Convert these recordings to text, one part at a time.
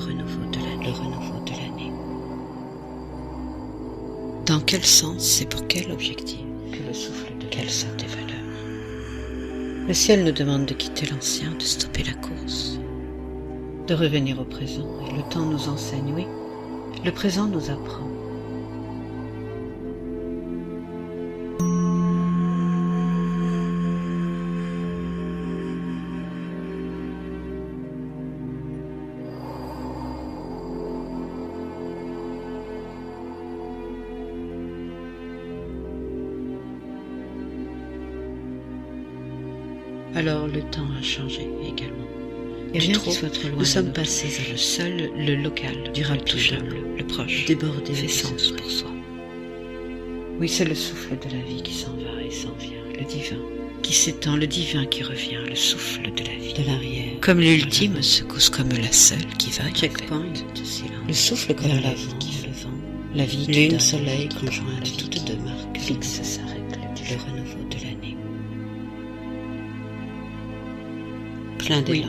renouveau de l'année. Dans quel sens et pour quel objectif Que le souffle de Quelles sont tes valeurs? Le ciel nous demande de quitter l'ancien, de stopper la course, de revenir au présent. Et le temps nous enseigne, oui, le présent nous apprend. Alors le temps a changé également. Et rien qui soit trop loin. Nous sommes passés à le seul, le local, durable, touchable, le proche, débordé, fait sens pour soi. Oui, c'est le souffle de la vie qui s'en va et s'en vient, le divin qui s'étend, le divin qui revient, le souffle de la vie, de l'arrière, comme l'ultime secousse, comme la seule qui va. Checkpoint, le souffle comme la vie qui fait le vent, la vie qui lune, soleil, conjointe, toutes deux marques fixe sa règle, le renouveau de l'année. Plein d'élan,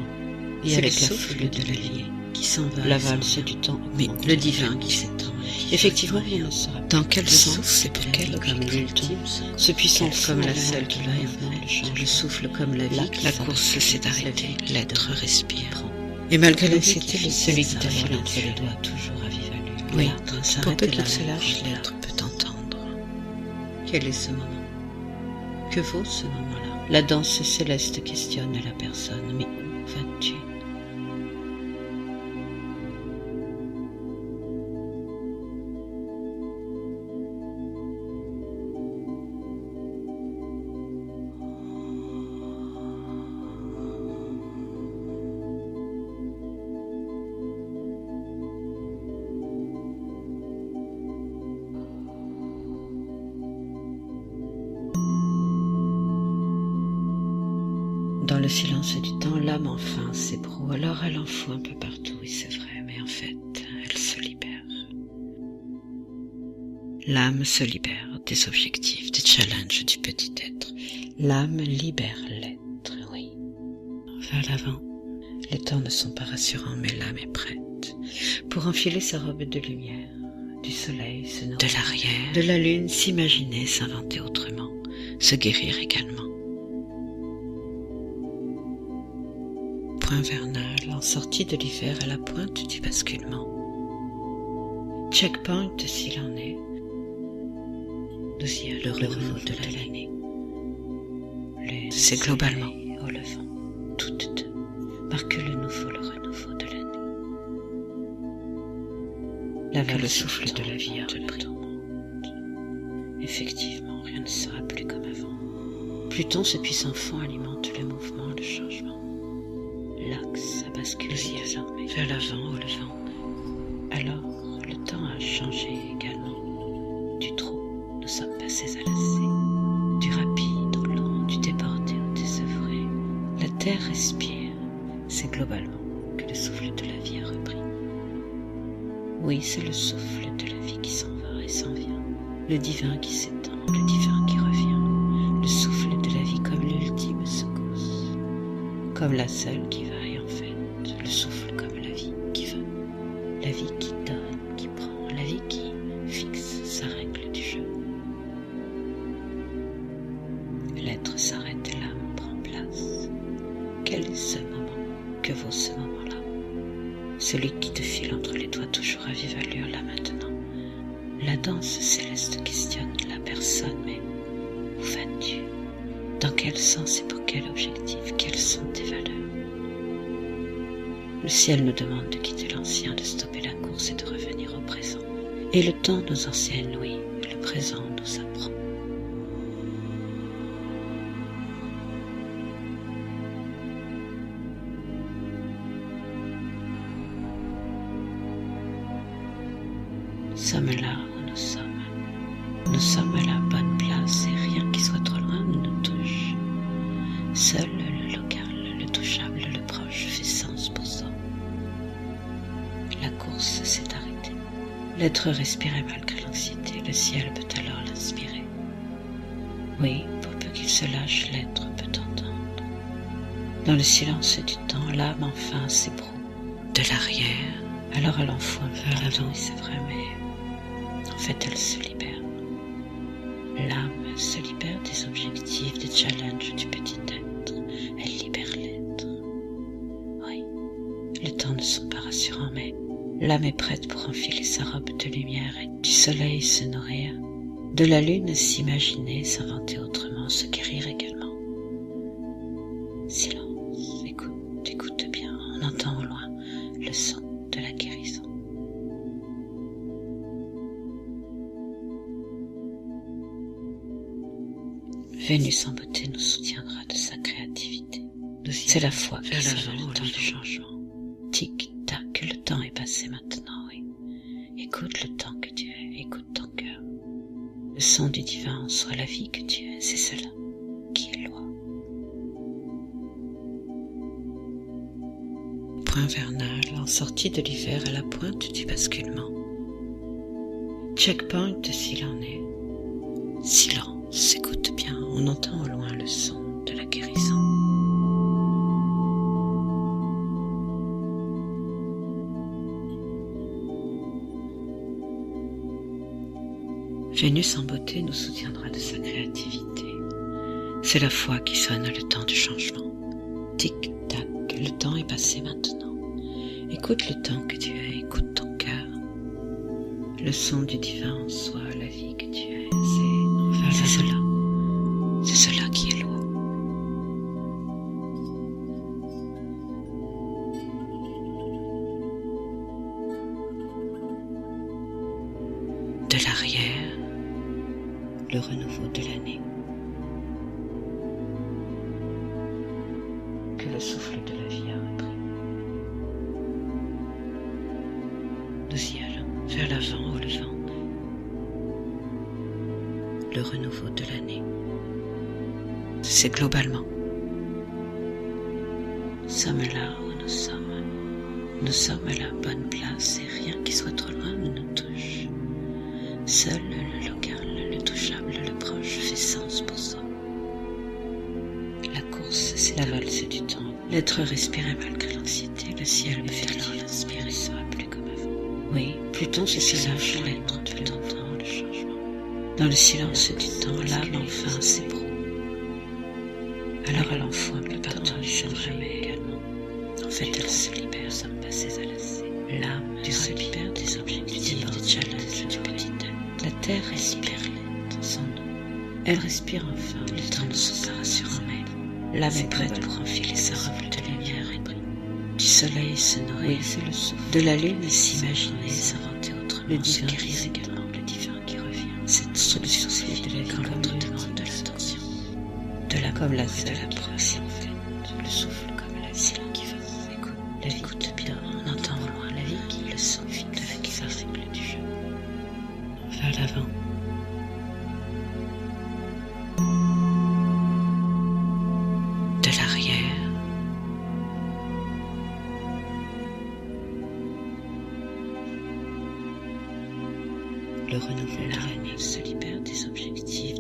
oui, et avec le souffle de la vie qui s'en va, la valse du temps, mais le divin qui s'étend. Effectivement, rien ne sera. Dans quel sens et pour quel objectif? Ce puissant comme la seule qui va et vient, le souffle comme la vie. La course s'est arrêtée, l'être respire. Et malgré l'anxiété, celui qui t'affile entre les doigts, toujours à vive allure. Oui, pour peu qu'il se lâche, l'être peut entendre. Quel est ce moment? Que vaut ce moment-là? La danse céleste questionne la personne, mais où vas-tu? Dans le silence du temps, l'âme enfin s'ébroue, alors elle en fout un peu partout, oui c'est vrai, mais en fait, elle se libère. L'âme se libère des objectifs, des challenges du petit être. L'âme libère l'être, oui. Vers l'avant, les temps ne sont pas rassurants, mais l'âme est prête pour enfiler sa robe de lumière, du soleil, se nourrir, de l'arrière, de la lune, s'imaginer, s'inventer autrement, se guérir également. Point vernal, en sortie de l'hiver à la pointe du basculement. Checkpoint s'il en est. Nous y a le renouveau de l'année. C'est globalement au levant. Toutes deux marquent le renouveau de l'année. La valse, le souffle de la vie a repris. Effectivement, rien ne sera plus comme avant. Pluton, ce puissant fond, alimente le mouvement, le changement. L'axe a basculé désormais vers l'avant au levant. Alors, le temps a changé également. Du trop, nous sommes passés à l'assez. Du rapide au lent, du débordé au désœuvré. La terre respire. C'est globalement que le souffle de la vie a repris. Oui, c'est le souffle de la vie qui s'en va et s'en vient. Le divin qui s'étend, le divin qui revient. Le souffle de la vie comme l'ultime secousse. Comme la seule qui va et en fait, le souffle comme la vie qui veut, la vie qui donne, qui prend, la vie qui fixe sa règle du jeu. L'être s'arrête et l'âme prend place. Quel est ce moment? Que vaut ce moment-là? Celui qui te file entre les doigts toujours à vive allure là maintenant. La danse céleste questionne la personne, mais où vas-tu? Dans quel sens et pour quel objectif? Quelles sont tes valeurs? Le ciel nous demande de quitter l'ancien, de stopper la course et de revenir au présent. Et le temps nous enseigne, oui, le présent nous apprend. Nous sommes là où nous sommes. Nous sommes à la bonne place et rien qui soit trop loin ne nous touche. Seul le local, le touchable, le proche fait sens pour ça. La course s'est arrêtée. L'être respirait malgré l'anxiété. Le ciel peut alors l'inspirer. Oui, pour peu qu'il se lâche, l'être peut entendre. Dans le silence du temps, l'âme enfin s'ébroue. De l'arrière Alors elle enfourne vers l'avant, oui, c'est vrai, mais en fait elle se libère. L'âme se libère des objectifs, des challenges du petit être. Elle libère l'être. Oui, les temps ne sont pas rassurants, mais l'âme est prête pour enfiler sa robe de lumière et du soleil se nourrir, de la lune s'imaginer, s'inventer autrement, se guérir également. Silence, écoute bien, on entend au loin le son de la guérison. Vénus en beauté nous soutiendra de sa créativité. C'est la foi qui sonne le temps du changement. Tic-tac, le temps est passé maintenant, oui. Écoute le temps que tu es, écoute ton cœur. Le son du divin soit la vie que tu es, c'est cela qui est loi. Point vernal, en sortie de l'hiver à la pointe du basculement. Checkpoint s'il en est. Silence, écoute bien, on entend au loin le son de la guérison. Vénus en beauté nous soutiendra de sa créativité. C'est la foi qui sonne le temps du changement. Tic-tac, le temps est passé maintenant. Écoute le temps que tu es, écoute ton cœur. Le son du divin en soi, la vie que tu es, c'est cela qui est loi. De l'arrière, le renouveau de l'année. Que le souffle de la vie a repris. Nous y allons, vers l'avant au levant. Le renouveau de l'année. C'est globalement. Nous sommes là où nous sommes. Nous sommes à la bonne place et rien qui soit trop loin ne nous touche. Seul le local, le touchable, le proche fait sens pour soi. La course, c'est la valse du temps. L'être respirait malgré l'anxiété, le ciel me fait alors l'inspirer, sera plus comme avant. Oui, Pluton se soulage l'être tout le temps, le changement. Dans le silence du temps, l'âme enfin s'éprouve. Alors elle enfourne le partout du jamais également. En fait, elle se libère, sommes passés à lasser. L'âme se libère des objectifs, des challenges du petit être. La terre respire l'être, son nom. Elle respire enfin, les temps ne sont pas rassurants, mais l'âme est prête pour enfiler sa robe de lumière et brille. Du soleil se nourrir, c'est le souffle. De la lune s'imaginer, s'inventer autrement, le divin guérir également, le divin qui revient. Cette solution, c'est de la vie comme notre demande de l'attention. De la comme la vie de la proie, en fait. Le souffle comme la vie qui va. Écoute, la vie écoute bien, on entend au loin la vie qui le son de la guérison du jeu. Vers l'avant. De l'arrière. Le renouveau de l'année se libère des objectifs.